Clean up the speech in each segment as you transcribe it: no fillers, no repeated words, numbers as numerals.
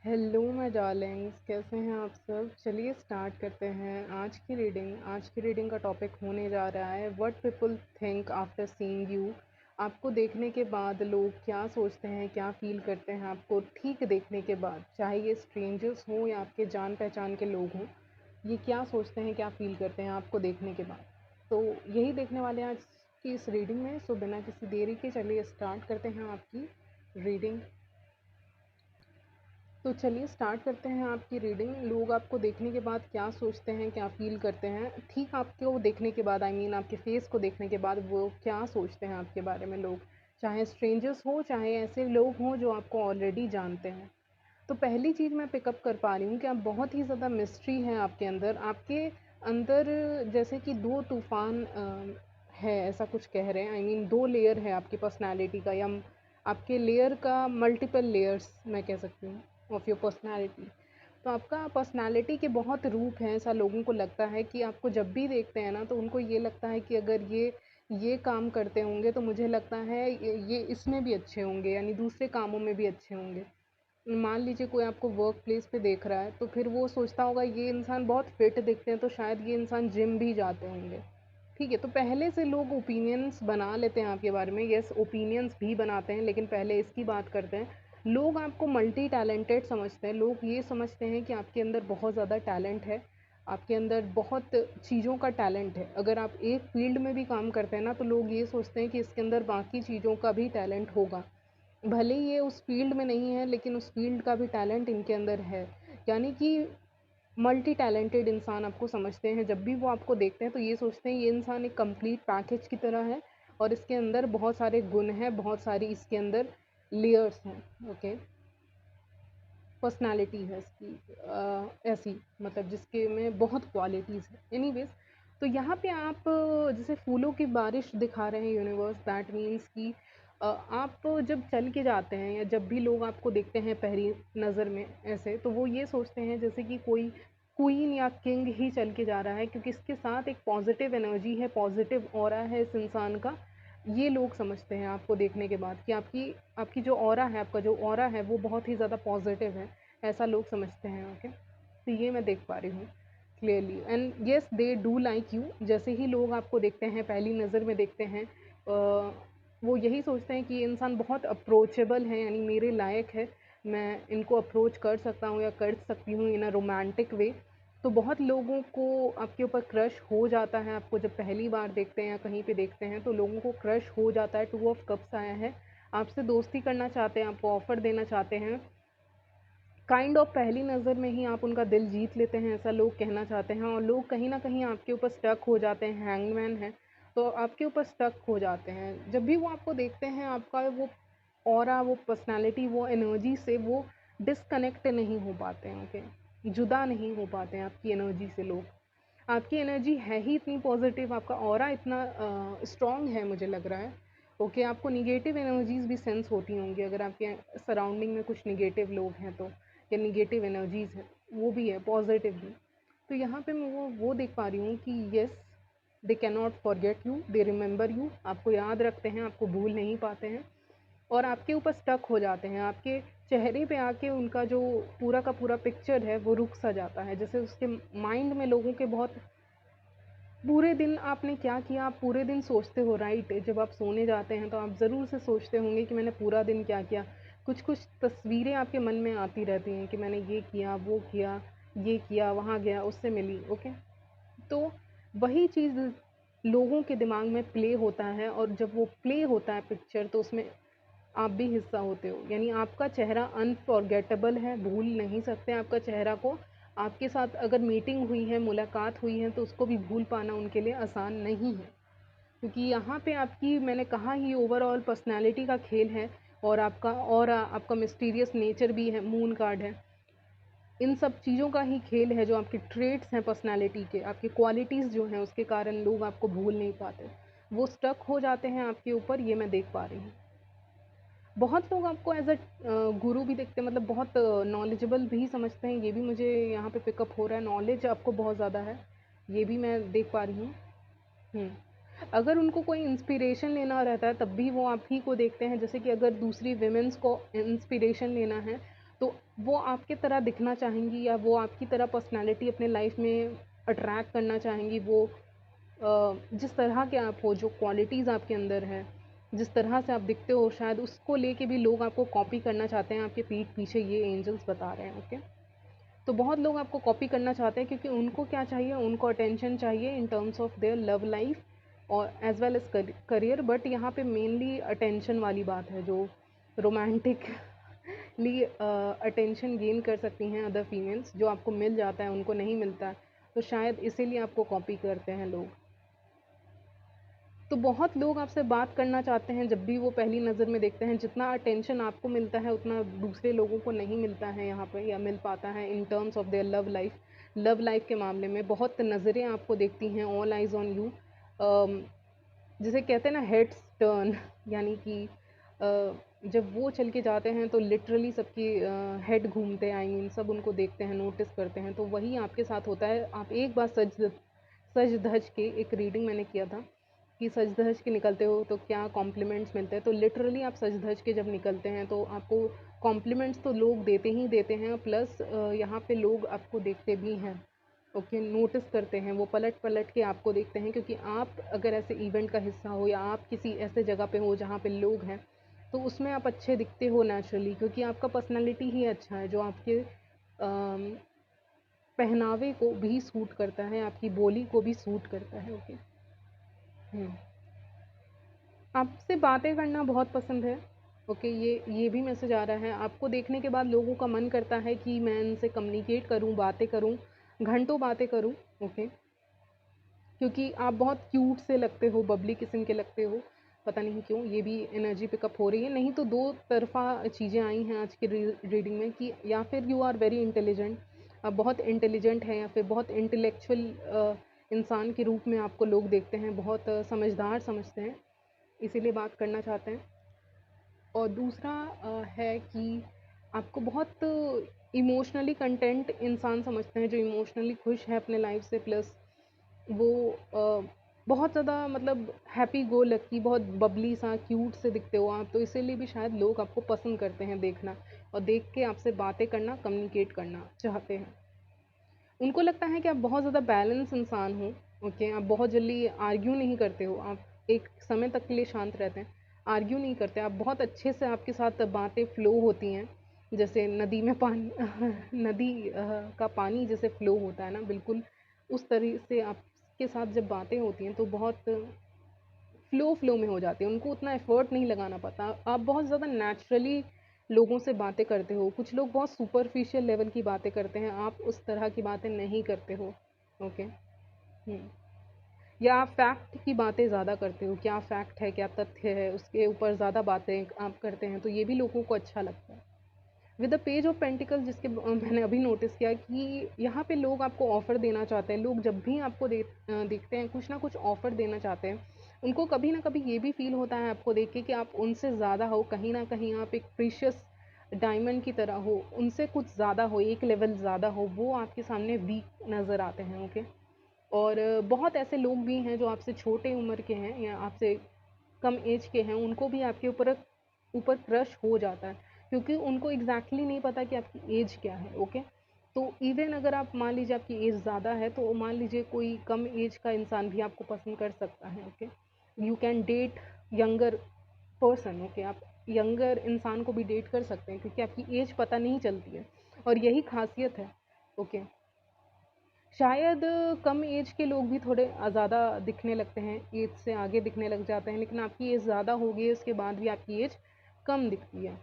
Hello my Darling's, कैसे हैं आप सब। चलिए स्टार्ट करते हैं आज की रीडिंग का टॉपिक होने जा रहा है what people think after seeing you. आपको देखने के बाद लोग क्या सोचते हैं, क्या फील करते हैं आपको ठीक देखने के बाद, चाहे ये स्ट्रेंजर्स हों या आपके जान पहचान के लोग हों। ये क्या सोचते हैं, क्या फील करते हैं आपको देखने के बाद, तो यही देखने वाले हैं आज की इस रीडिंग में। सो बिना किसी देरी के चलिए स्टार्ट करते हैं आपकी रीडिंग। तो चलिए स्टार्ट करते हैं आपकी रीडिंग। लोग आपको देखने के बाद क्या सोचते हैं, क्या फ़ील करते हैं ठीक आपको देखने के बाद, आई मीन आपके फेस को देखने के बाद वो क्या सोचते हैं आपके बारे में लोग, चाहे स्ट्रेंजर्स हो चाहे ऐसे लोग हों जो आपको ऑलरेडी जानते हैं। तो पहली चीज़ मैं पिकअप कर पा रही हूँ कि आप बहुत ही ज़्यादा मिस्ट्री है आपके अंदर जैसे कि दो तूफान है, ऐसा कुछ कह रहे हैं। आई मीन दो लेयर है आपकी पर्सनालिटी का, या आपके लेयर का मल्टीपल लेयर्स मैं कह सकती हूँ ऑफ योर पर्सनालिटी। तो आपका पर्सनालिटी के बहुत रूप हैं। ऐसा लोगों को लगता है कि आपको जब भी देखते हैं ना, तो उनको ये लगता है कि अगर ये काम करते होंगे तो मुझे लगता है ये इसमें भी अच्छे होंगे, यानी दूसरे कामों में भी अच्छे होंगे। मान लीजिए कोई आपको वर्क प्लेस पे देख रहा है, तो फिर वो सोचता होगा ये इंसान बहुत फिट दिखते हैं, तो शायद ये इंसान जिम भी जाते होंगे। ठीक है, तो पहले से लोग ओपिनियंस बना लेते हैं आपके बारे में। यस, ओपिनियंस भी बनाते हैं, लेकिन पहले इसकी बात करते हैं। लोग आपको मल्टी टैलेंटेड समझते हैं। लोग ये समझते हैं कि आपके अंदर बहुत ज़्यादा टैलेंट है, आपके अंदर बहुत चीज़ों का टैलेंट है। अगर आप एक फील्ड में भी काम करते हैं ना, तो लोग ये सोचते हैं कि इसके अंदर बाकी चीज़ों का भी टैलेंट होगा। भले ही ये उस फील्ड में नहीं है, लेकिन उस फील्ड का भी टैलेंट इनके अंदर है। यानी कि मल्टी टैलेंटेड इंसान आपको समझते हैं। जब भी वो आपको देखते हैं तो ये सोचते हैं ये इंसान एक कंप्लीट पैकेज की तरह है, और इसके अंदर बहुत सारे गुण हैं, बहुत सारी इसके अंदर लेयर्स हैं। ओके, पर्सनालिटी है इसकी ऐसी, मतलब जिसके में बहुत क्वालिटीज़ हैं। एनीवेज, तो यहाँ पे आप जैसे फूलों की बारिश दिखा रहे हैं यूनिवर्स, दैट मीन्स कि आप जब चल के जाते हैं या जब भी लोग आपको देखते हैं पहली नज़र में ऐसे, तो वो ये सोचते हैं जैसे कि कोई क्वीन या किंग ही चल के जा रहा है, क्योंकि इसके साथ एक पॉजिटिव एनर्जी है, पॉजिटिव ऑरा है इस इंसान का। ये लोग समझते हैं आपको देखने के बाद कि आपकी आपकी जो ऑरा है, आपका जो ऑरा है वो बहुत ही ज़्यादा पॉजिटिव है, ऐसा लोग समझते हैं। ओके, तो ये मैं देख पा रही हूँ clearly. And yes, they do like you. जैसे ही लोग आपको देखते हैं, पहली नज़र में देखते हैं, वो यही सोचते हैं कि ये इंसान बहुत अप्रोचेबल है, यानी मेरे लायक है, मैं इनको अप्रोच कर सकता हूँ या कर सकती हूँ इन अ रोमांटिक वे। तो बहुत लोगों को आपके ऊपर क्रश हो जाता है। आपको जब पहली बार देखते हैं या कहीं पे देखते हैं, तो लोगों को क्रश हो जाता है। टू ऑफ कप्स आया है, आपसे दोस्ती करना चाहते हैं, आपको ऑफ़र देना चाहते हैं। काइंड ऑफ पहली नज़र में ही आप उनका दिल जीत लेते हैं, ऐसा लोग कहना चाहते हैं। और लोग कहीं न कहीं आपके ऊपर स्टक हो जाते हैं, हैंगमैन है, तो आपके ऊपर स्टक हो जाते हैं। जब भी वो आपको देखते हैं, आपका वो ऑरा, वो पर्सनैलिटी, वो एनर्जी से वो डिस्कनेक्ट नहीं हो पाते हैं। ओके, जुदा नहीं हो पाते हैं आपकी एनर्जी से लोग। आपकी एनर्जी है ही इतनी पॉजिटिव, आपका ऑरा इतना स्ट्रॉन्ग है, मुझे लग रहा है। ओके, आपको निगेटिव एनर्जीज़ भी सेंस होती होंगी अगर आपके सराउंडिंग में कुछ निगेटिव लोग हैं तो, या निगेटिव एनर्जीज़ है, वो भी है, पॉजिटिव भी। तो यहाँ पे मैं वो देख पा रही हूँ कि yes, they can not forget you, they remember you, आपको याद रखते हैं, आपको भूल नहीं पाते हैं, और आपके ऊपर स्टक हो जाते हैं। आपके चेहरे पे आके उनका जो पूरा का पूरा पिक्चर है वो रुक सा जाता है, जैसे उसके माइंड में लोगों के बहुत पूरे दिन आपने क्या किया, आप पूरे दिन सोचते हो, राइट। जब आप सोने जाते हैं तो आप ज़रूर से सोचते होंगे कि मैंने पूरा दिन क्या किया। कुछ कुछ तस्वीरें आपके मन में आती रहती हैं कि मैंने ये किया, वो किया, ये किया, वहाँ गया, उससे मिली। ओके, तो वही चीज़ लोगों के दिमाग में प्ले होता है, और जब वो प्ले होता है पिक्चर, तो उसमें आप भी हिस्सा होते हो। यानी आपका चेहरा अनफॉरगेटेबल है, भूल नहीं सकते आपका चेहरा को। आपके साथ अगर मीटिंग हुई है, मुलाकात हुई है, तो उसको भी भूल पाना उनके लिए आसान नहीं है, क्योंकि यहाँ पे आपकी, मैंने कहा ही, ओवरऑल पर्सनैलिटी का खेल है। और आपका मिस्टीरियस नेचर भी है, मून कार्ड है। इन सब चीज़ों का ही खेल है, जो आपके ट्रेट्स हैं पर्सनैलिटी के, आपकी क्वालिटीज़ जो हैं, उसके कारण लोग आपको भूल नहीं पाते, वो स्टक हो जाते हैं आपके ऊपर। ये मैं देख पा रही हूँ। बहुत लोग आपको एज अ गुरु भी देखते हैं, मतलब बहुत नॉलेजेबल भी समझते हैं। ये भी मुझे यहाँ पे पिकअप हो रहा है, नॉलेज आपको बहुत ज़्यादा है, ये भी मैं देख पा रही हूँ। हुँ। अगर उनको कोई इंस्पिरेशन लेना रहता है, तब भी वो आप ही को देखते हैं। जैसे कि अगर दूसरी वुमेन्स को इंस्पिरेशन लेना है, तो वो आपकी तरह दिखना चाहेंगी या वो आपकी तरह पर्सनैलिटी अपने लाइफ में अट्रैक्ट करना चाहेंगी। वो जिस तरह के आप हो, जो क्वालिटीज़ आपके अंदर है, जिस तरह से आप दिखते हो, शायद उसको लेके भी लोग आपको कॉपी करना चाहते हैं। आपके पीठ पीछे ये एंजल्स बता रहे हैं, ओके। तो बहुत लोग आपको कॉपी करना चाहते हैं क्योंकि उनको क्या चाहिए, उनको अटेंशन चाहिए in terms of their love life और as well as career. But यहाँ पे मेनली अटेंशन वाली बात है, जो रोमांटिकली अटेंशन गेन कर सकती हैं अदर फीमेल्स, जो आपको मिल जाता है उनको नहीं मिलता है, तो शायद इसीलिए आपको कॉपी करते हैं लोग। तो बहुत लोग आपसे बात करना चाहते हैं जब भी वो पहली नज़र में देखते हैं। जितना अटेंशन आपको मिलता है उतना दूसरे लोगों को नहीं मिलता है यहाँ पे, या मिल पाता है इन terms of their love life. Love life के मामले में बहुत नज़रें आपको देखती हैं, ऑल आइज़ ऑन यू। जिसे कहते हैं ना हेड्स टर्न, यानी कि जब वो चल के जाते हैं तो लिटरली सबकी हेड घूमते हैं, आई मीन सब उनको देखते हैं, नोटिस करते हैं। तो वही आपके साथ होता है। आप एक बार सज धज के, एक रीडिंग मैंने किया था कि सज धज के निकलते हो तो क्या कॉम्प्लीमेंट्स मिलते हैं। तो लिटरली आप सज धज के जब निकलते हैं तो आपको कॉम्प्लीमेंट्स तो लोग देते ही देते हैं, प्लस यहाँ पे लोग आपको देखते भी हैं, ओके, नोटिस करते हैं। वो पलट पलट के आपको देखते हैं, क्योंकि आप अगर ऐसे इवेंट का हिस्सा हो या आप किसी ऐसे जगह पे हो जहाँ पे लोग हैं, तो उसमें आप अच्छे दिखते हो नेचुरली, क्योंकि आपका पर्सनालिटी ही अच्छा है जो आपके पहनावे को भी सूट करता है, आपकी बोली को भी सूट करता है, ओके। आपसे बातें करना बहुत पसंद है, ओके। ये भी मैसेज आ रहा है। आपको देखने के बाद लोगों का मन करता है कि मैं इनसे कम्युनिकेट करूं, बातें करूं, घंटों बातें करूं, ओके। क्योंकि आप बहुत क्यूट से लगते हो, बबली किस्म के लगते हो, पता नहीं क्यों ये भी एनर्जी पिकअप हो रही है। नहीं तो दो तरफा चीज़ें आई हैं आज की रीडिंग में, कि या फिर यू आर वेरी इंटेलिजेंट, आप बहुत इंटेलिजेंट हैं, या फिर बहुत इंटेलेक्चुअल इंसान के रूप में आपको लोग देखते हैं, बहुत समझदार समझते हैं, इसीलिए बात करना चाहते हैं। और दूसरा है कि आपको बहुत इमोशनली कंटेंट इंसान समझते हैं, जो इमोशनली खुश है अपने लाइफ से, प्लस वो बहुत ज़्यादा मतलब हैप्पी गो लकी, बहुत बबली सा क्यूट से दिखते हो आप, तो इसीलिए भी शायद लोग आपको पसंद करते हैं देखना, और देख के आपसे बातें करना, कम्युनिकेट करना चाहते हैं। उनको लगता है कि आप बहुत ज़्यादा बैलेंस इंसान हो, ओके। आप बहुत जल्दी आर्ग्यू नहीं करते हो, आप एक समय तक के लिए शांत रहते हैं, आर्ग्यू नहीं करते, आप बहुत अच्छे से, आपके साथ बातें फ्लो होती हैं, जैसे नदी में पानी नदी का पानी जैसे फ्लो होता है ना, बिल्कुल उस तरह से आपके साथ जब बातें होती हैं तो बहुत फ्लो में हो जाती है, उनको उतना एफर्ट नहीं लगाना पड़ता। आप बहुत ज़्यादा नेचुरली लोगों से बातें करते हो। कुछ लोग बहुत सुपरफिशियल लेवल की बातें करते हैं, आप उस तरह की बातें नहीं करते हो, ओके। या आप फैक्ट की बातें ज़्यादा करते हो, क्या फैक्ट है, क्या तथ्य है, उसके ऊपर ज़्यादा बातें आप करते हैं, तो ये भी लोगों को अच्छा लगता है। With the page of pentacle, जिसके मैंने अभी नोटिस किया कि यहाँ पे लोग आपको ऑफ़र देना चाहते हैं। लोग जब भी आपको देखते हैं, कुछ ना कुछ ऑफ़र देना चाहते हैं। उनको कभी ना कभी ये भी फ़ील होता है आपको देख के कि आप उनसे ज़्यादा हो, कहीं न कहीं आप एक प्रीशियस डायमंड की तरह हो, उनसे कुछ ज़्यादा हो, एक लेवल ज़्यादा हो, वो आपके सामने वीक नज़र आते हैं, ओके। और बहुत ऐसे लोग भी हैं जो आपसे छोटे उम्र के हैं या आपसे कम एज के हैं, उनको भी आपके ऊपर ऊपर क्रश हो जाता है, क्योंकि उनको एग्जैक्टली नहीं पता कि आपकी एज क्या है, ओके। तो इवन अगर आप मान लीजिए आपकी एज ज़्यादा है, तो मान लीजिए कोई कम एज का इंसान भी आपको पसंद कर सकता है, okay. You can date younger person, okay. आप यंगर इंसान को भी डेट कर सकते हैं, क्योंकि आपकी एज पता नहीं चलती है, और यही खासियत है, ओके। शायद कम एज के लोग भी थोड़े ज़्यादा दिखने लगते हैं, एज से आगे दिखने लग जाते हैं, लेकिन आपकी एज ज़्यादा होगी उसके बाद भी आपकी एज कम दिखती है,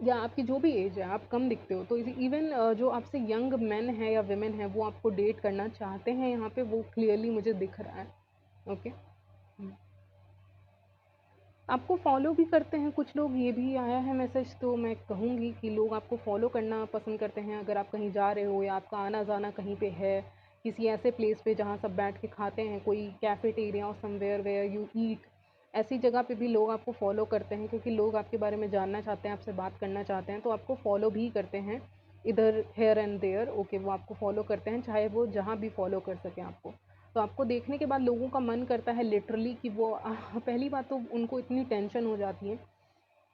या आपकी जो भी एज है आप कम दिखते हो। तो इवन जो आपसे यंग मैन है या वुमेन है वो आपको डेट करना चाहते हैं, यहाँ पे वो क्लियरली मुझे दिख रहा है, ओके। आपको फॉलो भी करते हैं कुछ लोग, ये भी आया है मैसेज। तो मैं कहूँगी कि लोग आपको फॉलो करना पसंद करते हैं, अगर आप कहीं जा रहे हो या आपका आना जाना कहीं पे है, किसी ऐसे प्लेस पे जहाँ सब बैठ के खाते हैं, कोई कैफेटेरिया और समवेयर वेयर यू ईट, ऐसी जगह पे भी लोग आपको फॉलो करते हैं, क्योंकि लोग आपके बारे में जानना चाहते हैं, आपसे बात करना चाहते हैं, तो आपको फॉलो भी करते हैं इधर हेयर एंड देयर, ओके। वो आपको फॉलो करते हैं, चाहे वो जहाँ भी फॉलो कर सकें आपको। तो आपको देखने के बाद लोगों का मन करता है लिटरली कि वो पहली बात तो उनको इतनी टेंशन हो जाती है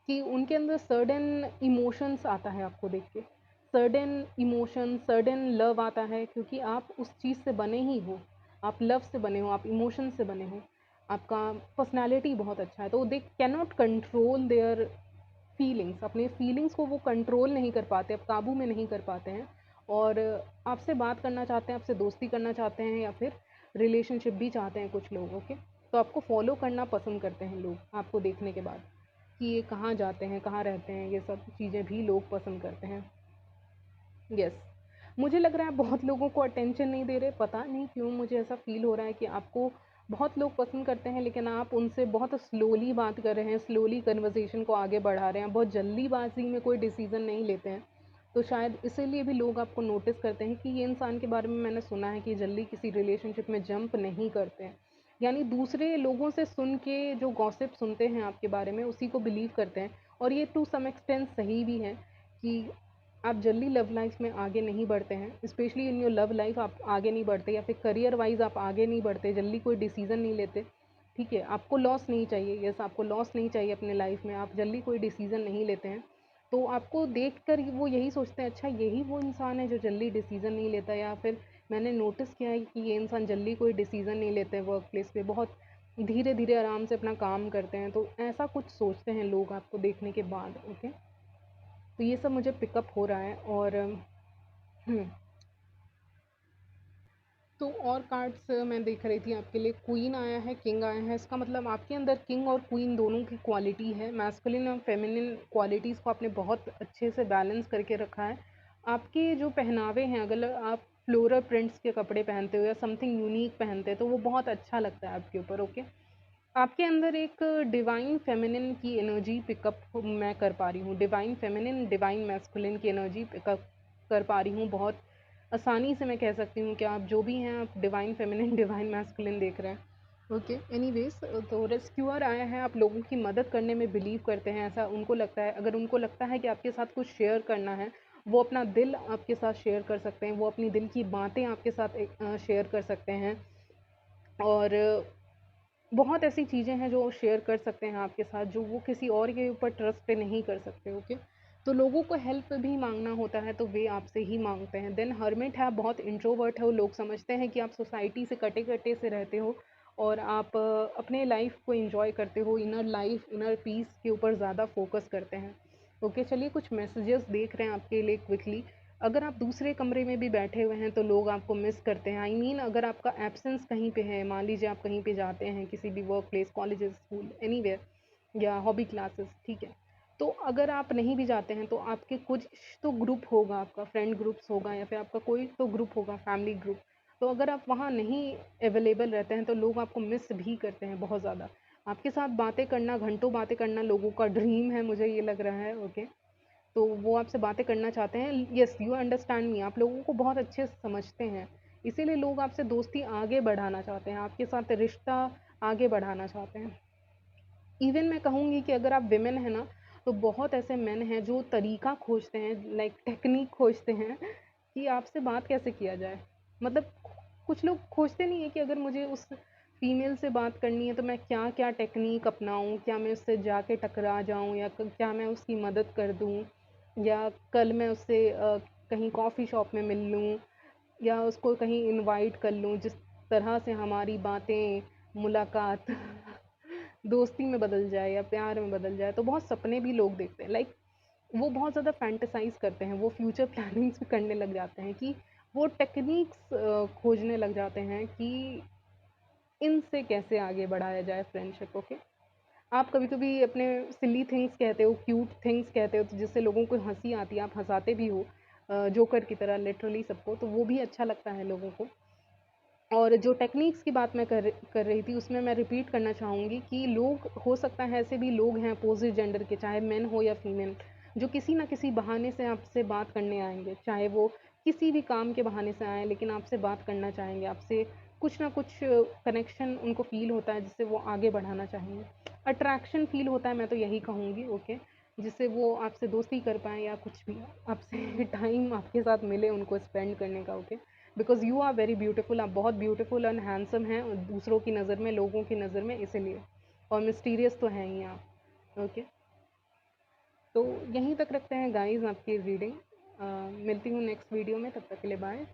कि उनके अंदर सर्टेन इमोशंस आता है आपको देख के, सर्टेन इमोशन, सर्टेन लव आता है, क्योंकि आप उस चीज़ से बने ही हो, आप लव से बने हो, आप इमोशन से बने हो, आपका पर्सनैलिटी बहुत अच्छा है, तो they can not control their feelings, अपने फीलिंग्स को वो कंट्रोल नहीं कर पाते, अब काबू में नहीं कर पाते हैं, और आपसे बात करना चाहते हैं, आपसे दोस्ती करना चाहते हैं, या फिर रिलेशनशिप भी चाहते हैं कुछ लोग, ओके। तो आपको फॉलो करना पसंद करते हैं लोग आपको देखने के बाद, कि ये कहाँ जाते हैं, कहाँ रहते हैं, ये सब चीज़ें भी लोग पसंद करते हैं। यस, मुझे लग रहा है बहुत लोगों को अटेंशन नहीं दे रहे, पता नहीं क्यों मुझे ऐसा फ़ील हो रहा है कि आपको बहुत लोग पसंद करते हैं, लेकिन आप उनसे बहुत स्लोली बात कर रहे हैं, स्लोली कन्वर्सेशन को आगे बढ़ा रहे हैं, बहुत जल्दीबाज़ी में कोई डिसीज़न नहीं लेते हैं। तो शायद इसीलिए भी लोग आपको नोटिस करते हैं कि ये इंसान के बारे में मैंने सुना है कि जल्दी किसी रिलेशनशिप में जंप नहीं करते हैं। यानी दूसरे लोगों से सुन के जो गॉसिप सुनते हैं आपके बारे में, उसी को बिलीव करते हैं, और ये टू सम एक्सटेंट सही भी है कि आप जल्दी लव लाइफ में आगे नहीं बढ़ते हैं, specially in your love life आप आगे नहीं बढ़ते, या फिर करियर वाइज आप आगे नहीं बढ़ते, जल्दी कोई डिसीजन नहीं लेते। ठीक है, आपको लॉस नहीं चाहिए, यस आपको लॉस नहीं चाहिए अपने लाइफ में, आप जल्दी कोई डिसीजन नहीं लेते हैं। तो आपको देख कर वो यही सोचते हैं, अच्छा यही वो इंसान है जो जल्दी डिसीजन नहीं लेता, या फिर मैंने नोटिस किया है कि ये इंसान जल्दी कोई डिसीजन नहीं लेते हैं वर्क प्लेस पे, बहुत धीरे धीरे आराम से अपना काम करते हैं, तो ऐसा कुछ सोचते हैं लोग आपको देखने के बाद, ओके। तो ये सब मुझे पिकअप हो रहा है, और हम्म, तो और कार्ड्स मैं देख रही थी आपके लिए, क्वीन आया है, किंग आया है, इसका मतलब आपके अंदर किंग और क्वीन दोनों की क्वालिटी है, मैस्कुलिन और फेमिनिन क्वालिटीज़ को आपने बहुत अच्छे से बैलेंस करके रखा है। आपके जो पहनावे हैं, अगर आप फ्लोरल प्रिंट्स के कपड़े पहनते हो या समथिंग यूनिक पहनते हैं, तो वो बहुत अच्छा लगता है आपके ऊपर, ओके। आपके अंदर एक डिवाइन फेमिनिन की एनर्जी पिकअप मैं कर पा रही हूँ, डिवाइन फेमिनिन डिवाइन मैस्कुलिन की एनर्जी पिकअप कर पा रही हूँ बहुत आसानी से। मैं कह सकती हूँ कि आप जो भी हैं, आप डिवाइन फेमिनिन डिवाइन मैस्कुलिन देख रहे हैं, ओके। एनीवेज, तो रेस्क्यूअर आया है, आप लोगों की मदद करने में बिलीव करते हैं, ऐसा उनको लगता है, अगर उनको लगता है कि आपके साथ कुछ शेयर करना है, वो अपना दिल आपके साथ शेयर कर सकते हैं, वो अपनी दिल की बातें आपके साथ शेयर कर सकते हैं, और बहुत ऐसी चीज़ें हैं जो शेयर कर सकते हैं आपके साथ, जो वो किसी और के ऊपर ट्रस्ट पे नहीं कर सकते, ओके। तो लोगों को हेल्प भी मांगना होता है तो वे आपसे ही मांगते हैं। देन हर्मिट है, आप बहुत इंट्रोवर्ट हो, लोग समझते हैं कि आप सोसाइटी से कटे कटे से रहते हो, और आप अपने लाइफ को एंजॉय करते हो, इनर लाइफ इनर पीस के ऊपर ज़्यादा फोकस करते हैं, ओके। चलिए कुछ मैसेजेस देख रहे हैं आपके लिए क्विकली। अगर आप दूसरे कमरे में भी बैठे हुए हैं तो लोग आपको मिस करते हैं, आई मीन अगर आपका एब्सेंस कहीं पे है, मान लीजिए आप कहीं पे जाते हैं किसी भी work place, colleges, school, anywhere, या हॉबी क्लासेस, ठीक है। तो अगर आप नहीं भी जाते हैं तो आपके कुछ तो ग्रुप होगा, आपका फ्रेंड ग्रुप्स होगा, या फिर आपका कोई तो ग्रुप होगा, फैमिली ग्रुप। तो अगर आप वहाँ नहीं अवेलेबल रहते हैं तो लोग आपको मिस भी करते हैं बहुत ज़्यादा। आपके साथ बातें करना, घंटों बातें करना लोगों का ड्रीम है, मुझे ये लग रहा है, ओके। तो वो आपसे बातें करना चाहते हैं, यस यू अंडरस्टैंड मी, आप लोगों को बहुत अच्छे से समझते हैं, इसीलिए लोग आपसे दोस्ती आगे बढ़ाना चाहते हैं, आपके साथ रिश्ता आगे बढ़ाना चाहते हैं। इवन मैं कहूँगी कि अगर आप विमेन हैं ना, तो बहुत ऐसे मेन हैं जो तरीका खोजते हैं, लाइक टेक्निक खोजते हैं कि आपसे बात कैसे किया जाए। मतलब कुछ लोग खोजते नहीं है कि अगर मुझे उस फीमेल से बात करनी है तो मैं क्या क्या टेक्निक अपनाऊं, क्या मैं उससे जाके टकरा जाऊं, या क्या मैं उसकी मदद कर दूं, या कल मैं उससे कहीं कॉफ़ी शॉप में मिल लूं, या उसको कहीं इनवाइट कर लूं, जिस तरह से हमारी बातें, मुलाकात दोस्ती में बदल जाए या प्यार में बदल जाए। तो बहुत सपने भी लोग देखते हैं, लाइक वो बहुत ज़्यादा फैंटेसाइज करते हैं, वो फ्यूचर प्लानिंग्स भी करने लग जाते हैं, कि वो टेक्निक्स खोजने लग जाते हैं कि इनसे कैसे आगे बढ़ाया जाए फ्रेंडशिप, ओके। आप कभी कभी अपने सिली थिंग्स कहते हो, क्यूट थिंग्स कहते हो, तो जिससे लोगों को हंसी आती है, आप हंसाते भी हो जोकर की तरह लिटरली सबको, तो वो भी अच्छा लगता है लोगों को। और जो टेक्निक्स की बात मैं कर रही थी, उसमें मैं रिपीट करना चाहूँगी कि लोग, हो सकता है ऐसे भी लोग हैं अपोजिट जेंडर के, चाहे मेन हो या फीमेल, जो किसी ना किसी बहाने से आपसे बात करने आएंगे, चाहे वो किसी भी काम के बहाने से आए, लेकिन आपसे बात करना चाहेंगे, आपसे कुछ ना कुछ कनेक्शन उनको फील होता है जिससे वो आगे बढ़ाना चाहेंगे, अट्रैक्शन फील होता है, मैं तो यही कहूँगी, ओके। जिससे वो आपसे दोस्ती कर पाएँ, या कुछ भी आपसे टाइम आपके साथ मिले उनको स्पेंड करने का, okay. Because you are very beautiful, आप बहुत ब्यूटीफुल एंड हैंडसम हैं दूसरों की नज़र में, लोगों की नज़र में, इसीलिए, और मिस्टीरियस तो हैं ही आप, ओके। तो यहीं तक रखते हैं गाइज़ आपकी रीडिंग। मिलती हूँ नेक्स्ट वीडियो में, तब तक के लिए बाय।